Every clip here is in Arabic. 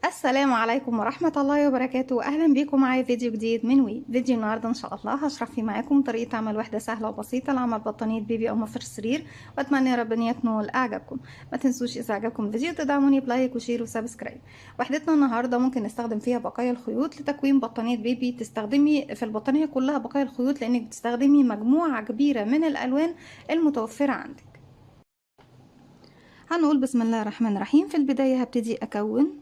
السلام عليكم ورحمة الله وبركاته. أهلا بيكم معايا فيديو جديد من فيديو النهاردة إن شاء الله هشرح فيه معاكم طريقة عمل وحدة سهلة وبسيطة لعمل بطانية بيبي أو مفرش سرير، وأتمنى يا رب إن يكون إعجابكم. ما تنسوش إذا عجبكم الفيديو تدعموني بلايك وشير وسبسكرايب. وحدتنا النهاردة ممكن نستخدم فيها بقايا الخيوط لتكوين بطانية بيبي. تستخدمي في البطانية كلها بقايا الخيوط لأنك بتستخدمي مجموعة كبيرة من الألوان المتوفرة عندك. هنقول بسم الله الرحمن الرحيم. في البداية هبتدي أكون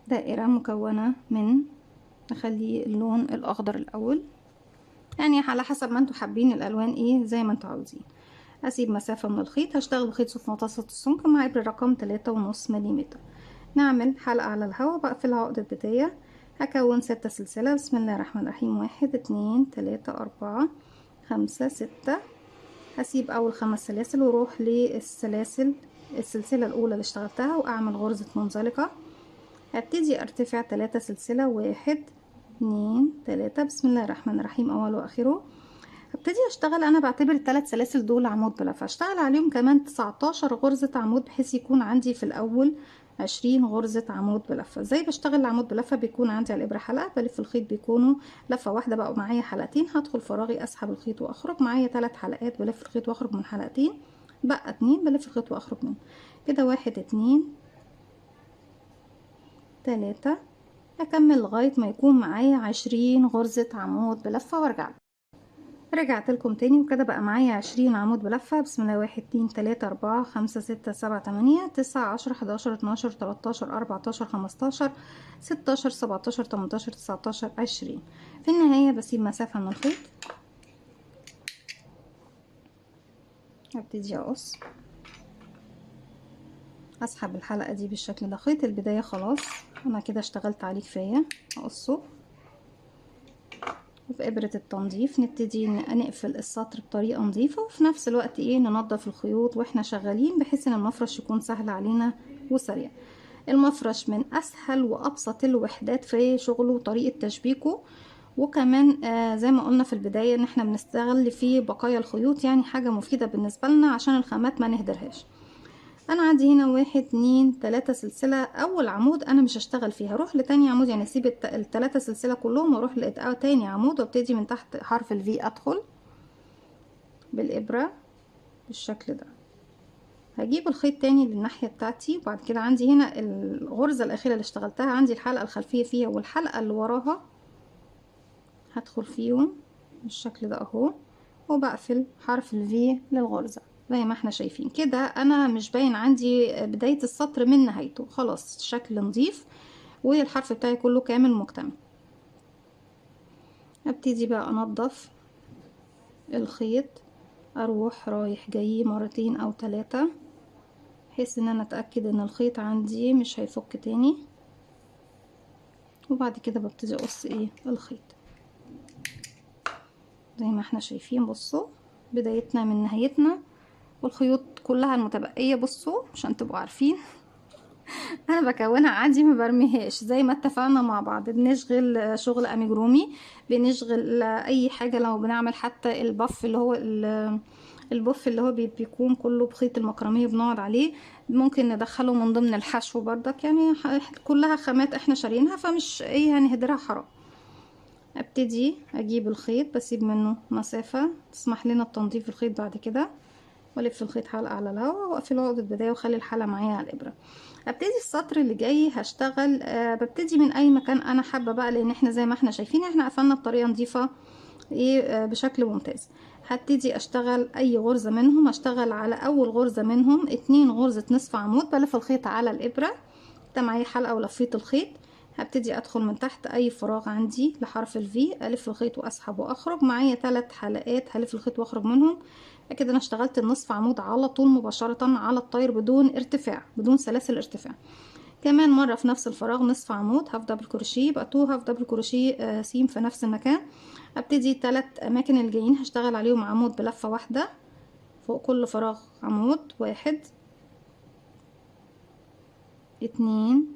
دائرة مكونة من، نخلي اللون الأخضر الأول، يعني على حسب ما انتوا حابين الألوان ايه زي ما انتوا عاوزين. أسيب مسافة من الخيط، هشتغل بخيط صوف متوسط السمك مع إبرة رقم 3.5 مليمتر. نعمل حلقة على الهواء، بقفل عقدة البداية. هكون 6 سلسلة. بسم الله الرحمن الرحيم. 1 2 3 4 5 6. هسيب أول 5 سلاسل واروح السلسلة الأولى اللي اشتغلتها وأعمل غرزة منزلقة. هبتدي ارتفع 3 سلسلة. 1 2 3. بسم الله الرحمن الرحيم. اول واخره. هبتدي اشتغل، انا بعتبر الثلاث سلاسل دول عمود بلفة، اشتغل عليهم كمان 19 غرزة عمود بحيث يكون عندي في الاول 20 غرزة عمود بلفة. زي بشتغل العمود بلفة بيكون عندي على الابرة حلقة، بلف الخيط بيكونوا لفة واحدة، بقوا معايا حلقتين. هدخل فراغي اسحب الخيط واخرج، معايا 3 حلقات بلف الخيط واخرج من حلقتين، بقى 2 بلف الخيط واخرج منهم كده. 1 2 3. هكمل لغاية ما يكون معايا 20 غرزة عمود بلفة وارجع. رجعت لكم تاني وكده بقى معايا 20 عمود بلفة. بسم الله. 1 2 3 4 5 6 7 8 9 10 11 12 13 14 15 16 17 18 19 20. في النهاية بسيب مسافة من الخيط، هبتدي اقص، اسحب الحلقة دي بالشكل ده. خيط البداية خلاص انا كده اشتغلت عليه كفاية، اقصه. وفي إبرة التنظيف نبتدي نقفل السطر بطريقة نظيفة، وفي نفس الوقت ننظف الخيوط واحنا شغالين بحيث ان المفرش يكون سهل علينا وسريع. المفرش من اسهل وابسط الوحدات في شغله وطريقة تشبيكه، وكمان زي ما قلنا في البداية ان احنا بنستغل فيه بقايا الخيوط، يعني حاجة مفيدة بالنسبة لنا عشان الخامات ما نهدرهاش. انا عندي هنا 1 2 3 سلسلة. اول عمود انا مش هشتغل فيها، اروح لتاني عمود، يعني اسيب التلاتة سلسلة كلهم واروح تاني عمود وابتدي من تحت حرف الفي، ادخل بالابرة بالشكل ده. هجيب الخيط تاني للناحية بتاعتي، وبعد كده عندي هنا الغرزة الاخيرة اللي اشتغلتها، عندي الحلقة الخلفية فيها والحلقة اللي وراها، هدخل فيهم بالشكل ده اهو، وبقفل حرف الفي للغرزة زي ما احنا شايفين كده. انا مش باين عندي بداية السطر من نهايته، خلاص شكل نظيف والحرف بتاعي كله كامل مكتمل. ابتدي بقى انضف الخيط، اروح رايح جاي مرتين او 3 بحيث ان انا اتأكد ان الخيط عندي مش هيفك تاني. وبعد كده ببتدي اقص الخيط زي ما احنا شايفين. بصوا بدايتنا من نهايتنا، والخيوط كلها المتبقية بصوا عشان تبقوا عارفين انا بكونها عادي ما برميهاش، زي ما اتفقنا مع بعض. بنشغل شغل اميجرومي، بنشغل اي حاجة. لو بنعمل حتى البف اللي هو البف اللي هو بيكون كله بخيط المكرمية بنقعد عليه، ممكن ندخله من ضمن الحشو بردك، يعني كلها خامات احنا شارينها فمش هنهدرها حرام. ابتدي اجيب الخيط، بسيب منه مسافة تسمح لنا بتنظيف الخيط بعد كده، والف الخيط حلقة على الهواء واقفل عقدة البداية واخلي الحلقة معايا على الابرة. ابتدي السطر اللي جاي هشتغل ببتدي من اي مكان انا حابة بقى، لان احنا زي ما احنا شايفين احنا قفلنا بطريقة نظيفة بشكل ممتاز. هبتدي اشتغل اي غرزة منهم، اشتغل على اول غرزة منهم 2 غرزة نصف عمود، بلف الخيط على الابرة ده معايا حلقة ولفيت الخيط. هبتدي ادخل من تحت اي فراغ عندي لحرف الفي، الف الخيط واسحب واخرج، معايا 3 حلقات هلف الخيط واخرج منهم. كده انا اشتغلت النصف عمود على طول مباشرة على الطاير بدون ارتفاع، بدون سلاسل ارتفاع. كمان مرة في نفس الفراغ نصف عمود هاف دبل كروشيه، يبقى 2 هاف دبل كروشيه سيم في نفس المكان. ابتدي 3 اماكن الجايين هشتغل عليهم عمود بلفة واحدة فوق كل فراغ عمود. 1 2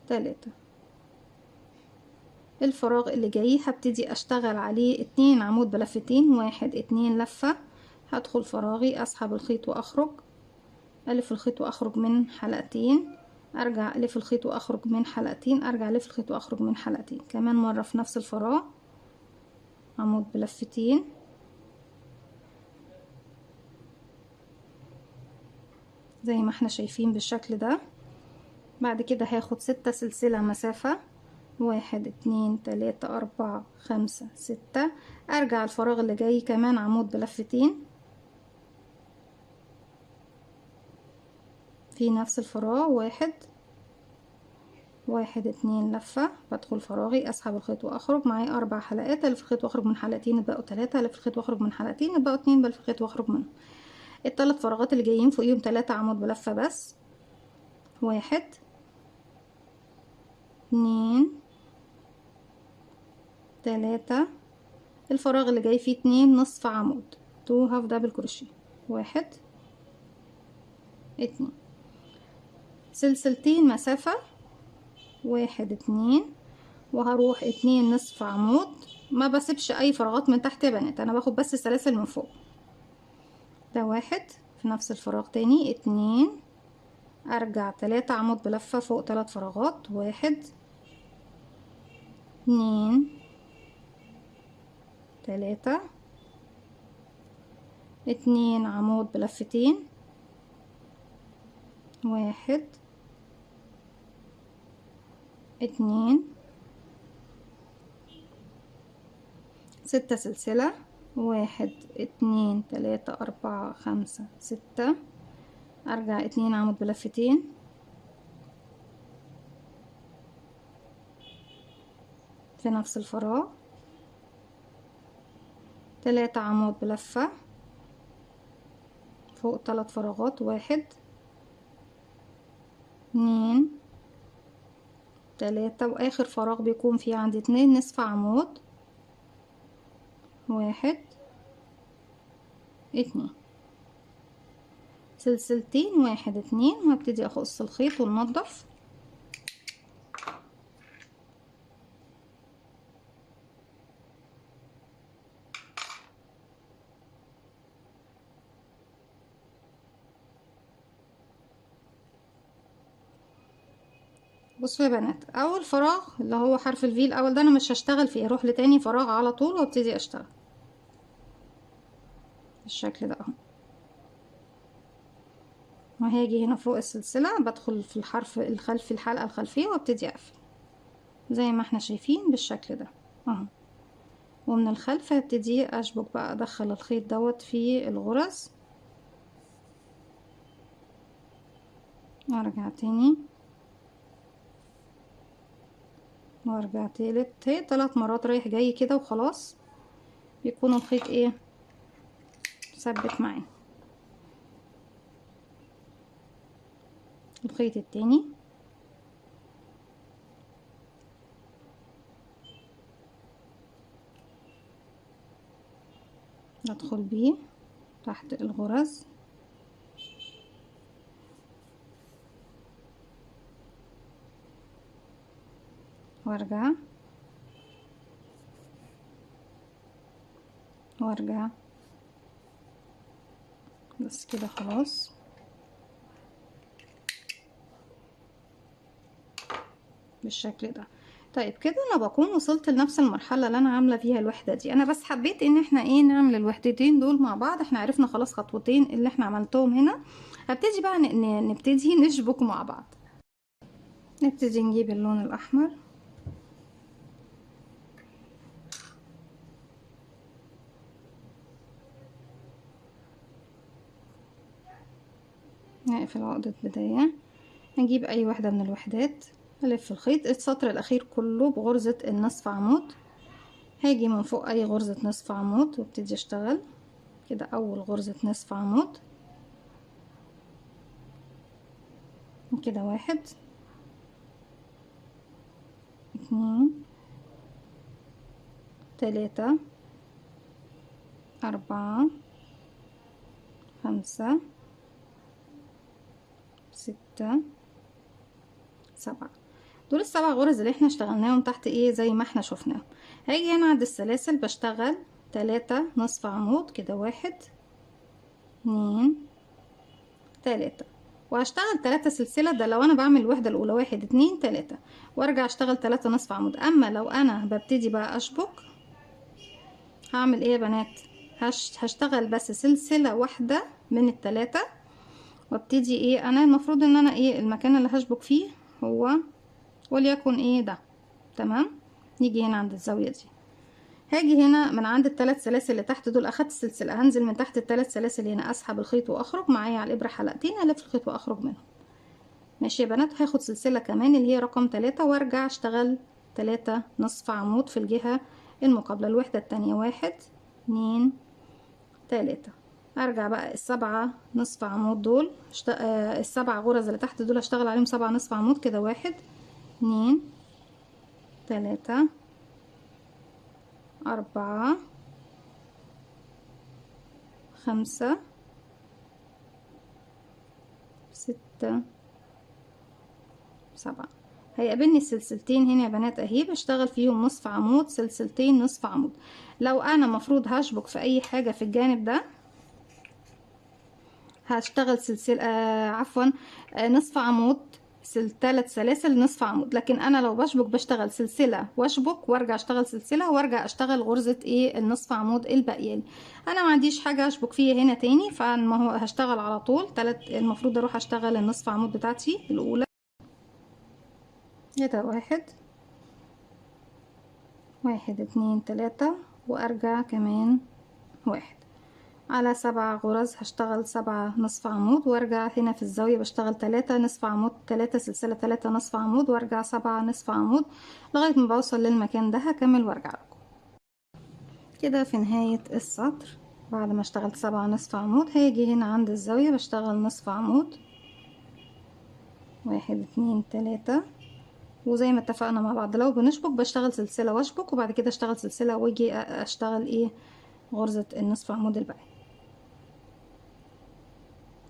3. الفراغ اللي جاي هبتدي اشتغل عليه 2 عمود بلفتين، 1 2 لفة، هدخل فراغي اسحب الخيط واخرج الف الخيط واخرج من حلقتين، ارجع الف الخيط واخرج من حلقتين، ارجع الف الخيط واخرج من حلقتين، كمان مرة في نفس الفراغ عمود بلفتين، زي ما احنا شايفين بالشكل ده. بعد كده هاخد 6 سلسلة مسافة، 1 2 3 4 5 6، ارجع الفراغ اللي جاي كمان عمود بلفتين في نفس الفراغ، 1 1 2 لفة، بدخل فراغي، اسحب الخيط واخرج، معايا 4 حلقات، الف الخيط واخرج من حلقتين يبقوا 3، الف الخيط واخرج من حلقتين يبقوا 2، بلف الخيط واخرج منهم. الثلاث فراغات اللي جايين فوقيهم 3 عمود بلفة بس، 1 2 3، الفراغ اللي جاي فيه 2 نصف عمود، 2 هاف دبل كروشيه، 1 2 سلسلتين مسافة، 1 2، وهروح 2 نصف عمود، ما بسيبش اي فراغات من تحت يا بنات، انا باخد بس السلاسل من فوق. ده 1 في نفس الفراغ تاني، 2، ارجع 3 عمود بلفة فوق 3 فراغات، 1 2 3، 2 عمود بلفتين، 1 2 6 سلسلة، 1 2 3 4 5 6، ارجع 2 عمود بلفتين، في نفس الفراغ 3 عمود بلفة فوق 3 فراغات، 1 2 3، واخر فراغ بيكون فيه عندي 2 نصف عمود، 1 2 سلسلتين، 1 2، وهبتدي اقص الخيط وننضف. بصوا يا بنات، اول فراغ اللي هو حرف الفي الاول ده انا مش هشتغل فيه، اروح لتاني فراغ على طول وابتدي اشتغل بالشكل ده اهو، وهاجي هنا فوق السلسلة بدخل في الحرف الخلفي، الحلقة الخلفية، وابتدي اقفل زي ما احنا شايفين بالشكل ده اهو. ومن الخلف هبتدي اشبك بقى، ادخل الخيط دوت في الغرز، وارجع تاني وارجع تالت، هي 3 مرات رايح جاي كده وخلاص، بيكون الخيط ايه ثبت معايا. الخيط التاني ادخل بيه تحت الغرز، وارجع وارجع، بس كده خلاص بالشكل ده. طيب كده انا بكون وصلت لنفس المرحله اللي انا عامله فيها الوحده دي، انا بس حبيت ان احنا ايه نعمل الوحدتين دول مع بعض، احنا عرفنا خلاص خطوتين اللي احنا عملتهم هنا. هبتدي بقى نبتدي نشبك مع بعض. نبتدي نجيب اللون الاحمر، نقفل عقدة بداية، نجيب اي واحدة من الوحدات، الف الخيط السطر الاخير كله بغرزة النصف عمود، هاجي من فوق اي غرزة نصف عمود وابتدي اشتغل كده، اول غرزة نصف عمود كده، 1 2 3 4 5 6 7، دول السبع غرز اللي احنا اشتغلناهم تحت ايه زي ما احنا شفناهم. هاجي هنا عند السلاسل بشتغل 3 نصف عمود كده، 1 2 3، وهشتغل 3 سلسلة. ده لو انا بعمل الوحدة الاولى 1 2 3 وارجع اشتغل 3 نصف عمود. اما لو انا ببتدي بقى اشبك هعمل ايه يا بنات؟ هشتغل بس سلسلة واحدة من التلاتة وابتدي ايه. انا المفروض ان انا ايه المكان اللي هشبك فيه هو وليكن ايه ده. تمام. نيجي هنا عند الزاوية دي، هاجي هنا من عند الثلاث سلاسل اللي تحت دول، اخدت السلسلة هنزل من تحت الثلاث سلاسل هنا، اسحب الخيط واخرج معايا على الابرة حلقتين، الف الخيط واخرج منهم. ماشي يا بنات. هاخد سلسلة كمان اللي هي رقم 3 وارجع اشتغل 3 نصف عمود في الجهة المقابلة. الوحدة التانية 1 2 3. ارجع بقى ال7 نصف عمود دول ال7 غرز اللي تحت دول اشتغل عليهم 7 نصف عمود كده. 1 2 3 4 5 6 7. هيقابلني السلسلتين هنا يا بنات اهي، بشتغل فيهم نصف عمود، سلسلتين نصف عمود. لو انا مفروض هشبك في اي حاجة في الجانب ده هشتغل سلسلة عفوا نصف عمود، 3 سلاسل نصف عمود. لكن انا لو بشبك بشتغل سلسلة واشبك وارجع اشتغل سلسلة وارجع اشتغل غرزة ايه النصف عمود الباقية لي. انا ما عنديش حاجة اشبك فيها هنا تاني، فما هو هشتغل على طول المفروض اروح اشتغل النصف عمود بتاعتي الاولى كده. 1 1 2 3 وارجع كمان 1 على 7 غرز هشتغل 7 نصف عمود وارجع هنا في الزاوية بشتغل 3 نصف عمود، 3 سلسلة 3 نصف عمود وارجع 7 نصف عمود لغاية ما بوصل للمكان ده. هكمل وارجع لكم كده في نهاية السطر. بعد ما اشتغلت 7 نصف عمود هاجي هنا عند الزاوية بشتغل نصف عمود 1 2 3 وزي ما اتفقنا مع بعض لو بنشبك بشتغل سلسلة واشبك وبعد كده اشتغل سلسلة واجي اشتغل ايه غرزة النصف عمود الباقي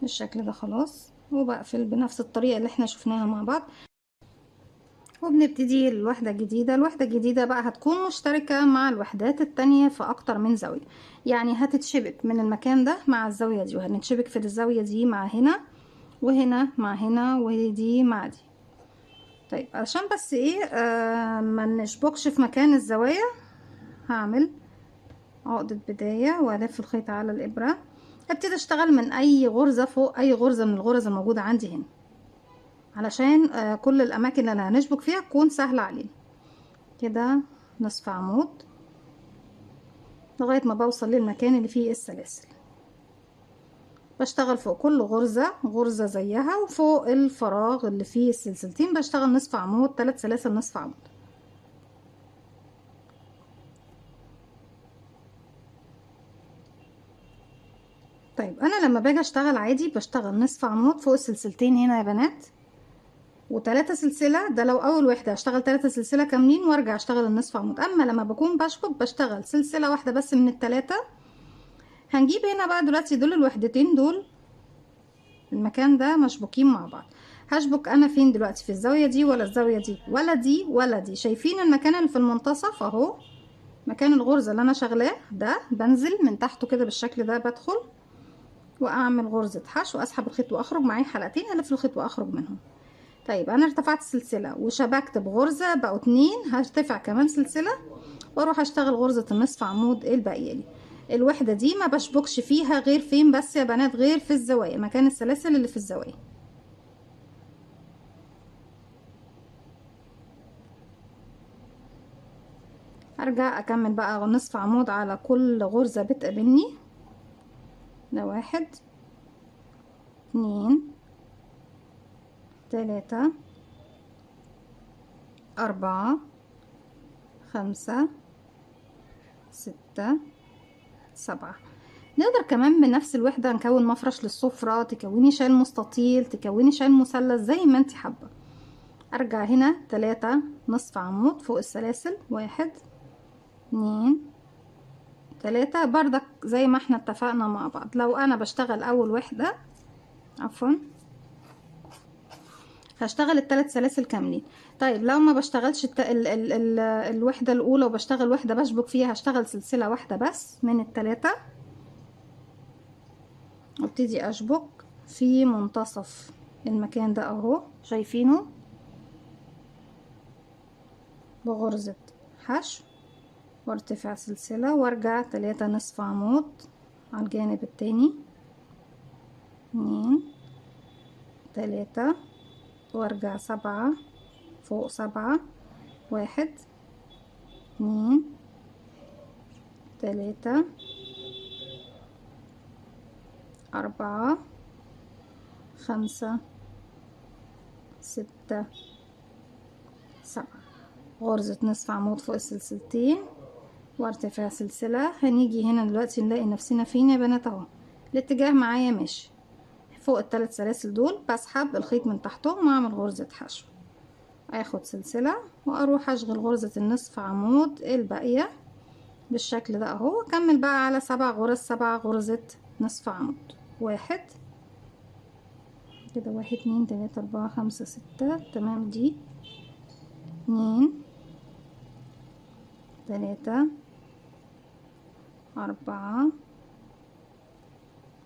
بالشكل ده. خلاص وبقفل بنفس الطريقة اللي احنا شفناها مع بعض وبنبتدي الوحدة الجديدة. الوحدة الجديدة بقى هتكون مشتركة مع الوحدات التانية في اكتر من زاوية، يعني هتتشبك من المكان ده مع الزاوية دي وهنتشبك في الزاوية دي مع هنا وهنا مع هنا ودي مع دي. طيب علشان بس ايه ما نشبكش في مكان الزوايا هعمل عقدة بداية والف الخيط على الابرة. ابتدي اشتغل من اي غرزة فوق اي غرزة من الغرز الموجودة عندي هنا علشان كل الاماكن اللي هنشبك فيها تكون سهلة علينا. كده نصف عمود لغاية ما بوصل للمكان اللي فيه السلاسل. بشتغل فوق كل غرزة غرزة زيها وفوق الفراغ اللي فيه السلسلتين بشتغل نصف عمود 3 سلاسل نصف عمود. طيب انا لما باجي اشتغل عادي بشتغل نصف عمود فوق السلسلتين هنا يا بنات و3 سلسلة. ده لو اول وحدة هشتغل 3 سلسلة كاملين وارجع اشتغل النصف عمود. اما لما بكون بشبك بشتغل سلسلة واحدة بس من التلاتة. هنجيب هنا بقى دلوقتي دول الوحدتين دول المكان ده مشبوكين مع بعض. هشبك انا فين دلوقتي؟ في الزاوية دي ولا الزاوية دي ولا دي ولا دي؟ شايفين المكان اللي في المنتصف اهو مكان الغرزة اللي انا شغلاه ده. بنزل من تحته كده بالشكل ده بدخل واعمل غرزة حشو واسحب الخيط واخرج معايا حلقتين الف الخيط واخرج منهم. طيب انا ارتفعت سلسلة وشبكت بغرزة بقوا 2 هرتفع كمان سلسلة واروح اشتغل غرزة النصف عمود الباقية لي. الوحدة دي ما بشبكش فيها غير فين بس يا بنات؟ غير في الزوايا مكان السلاسل اللي في الزوايا. ارجع اكمل بقى نصف عمود على كل غرزة بتقابلني. ده 1 2 3 4 5 6 7. نقدر كمان بنفس الوحدة نكون مفرش للسفرة، تكوني شال مستطيل، تكوني شال مثلث زي ما انت حابة. ارجع هنا 3 نصف عمود فوق السلاسل 1 2 3 بردك زي ما احنا اتفقنا مع بعض. لو انا بشتغل اول وحدة عفوا هشتغل الثلاث سلاسل كاملين. طيب لو ما بشتغلش الوحدة الاولى وبشتغل وحدة بشبك فيها هشتغل سلسلة واحدة بس من الثلاثة وابتدي اشبك في منتصف المكان ده اهو شايفينه بغرزة حشو وارتفاع سلسلة وارجع 3 نصف عمود على الجانب التاني، 2 3 وارجع 7 فوق 7، 1 2 3 4 5 6 7، غرزة نصف عمود فوق السلسلتين وارتفاع سلسلة. هنيجي هنا دلوقتي نلاقي نفسنا فين يا بنات اهو، الاتجاه معايا ماشي فوق ال3 سلاسل دول، بسحب الخيط من تحتهم واعمل غرزة حشو، اخد سلسلة واروح اشغل غرزة النصف عمود الباقية بالشكل ده اهو، واكمل بقى على 7 غرز، 7 غرزة نصف عمود، 1 كده، 1 2 3 4 5 6 تمام، دي 2 3 4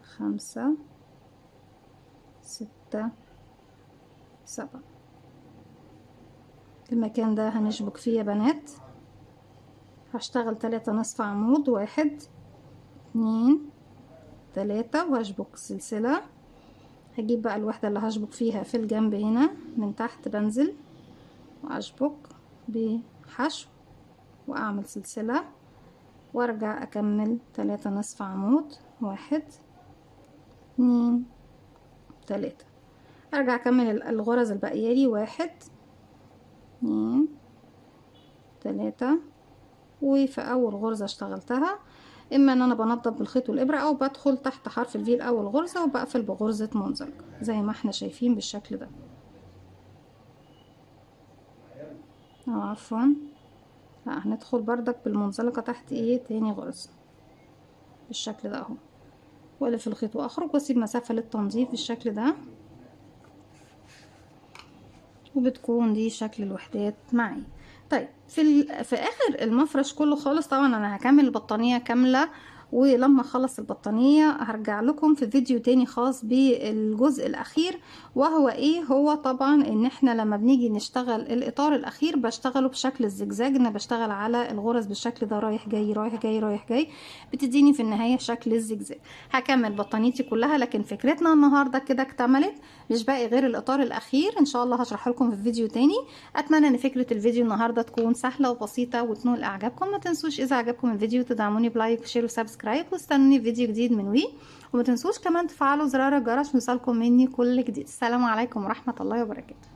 5 6 7. المكان ده هنشبك فيه يا بنات، هشتغل 3 نصف عمود، 1 2 3 وهشبك سلسلة. هجيب بقى الوحدة اللي هشبك فيها في الجنب هنا من تحت، بنزل واشبك بحشو واعمل سلسلة وارجع اكمل 3 نصف عمود، 1 2 3، ارجع اكمل الغرز الباقية لي، 1 2 3. وفي اول غرزة اشتغلتها اما ان انا بنضف بالخيط والابرة او بدخل تحت حرف الفي الاول غرزة وبقفل بغرزة منزلقة زي ما احنا شايفين بالشكل ده، او عفوا لا، هندخل بردك بالمنزلقة تحت ايه تاني غرزة بالشكل ده اهو، والف الخيط واخرج واسيب مسافة للتنظيف بالشكل ده، وبتكون دي شكل الوحدات معي. طيب في اخر المفرش كله خالص طبعا انا هكمل البطانية كاملة، ولما اخلص البطانية هرجع لكم في فيديو تاني خاص بالجزء الاخير، وهو ايه هو طبعا ان احنا لما بنيجي نشتغل الاطار الاخير بشتغله بشكل الزجزاج، انا بشتغل على الغرز بالشكل ده رايح جاي رايح جاي رايح جاي، بتديني في النهاية شكل الزجزاج. هكمل بطانيتي كلها، لكن فكرتنا النهاردة كده اكتملت، مش باقي غير الاطار الاخير، ان شاء الله هشرحه لكم في فيديو تاني. اتمنى ان فكرة الفيديو النهاردة تكون سهلة وبسيطة وتنول اعجابكم. ما تنسوش اذا عجبكم الفيديو تدعموني بلايك وشير وسبسكرايب، واستنوني في فيديو جديد من وي، وما تنسوش كمان تفعلوا زرار الجرس ليوصلكم مني كل جديد. السلام عليكم ورحمة الله وبركاته.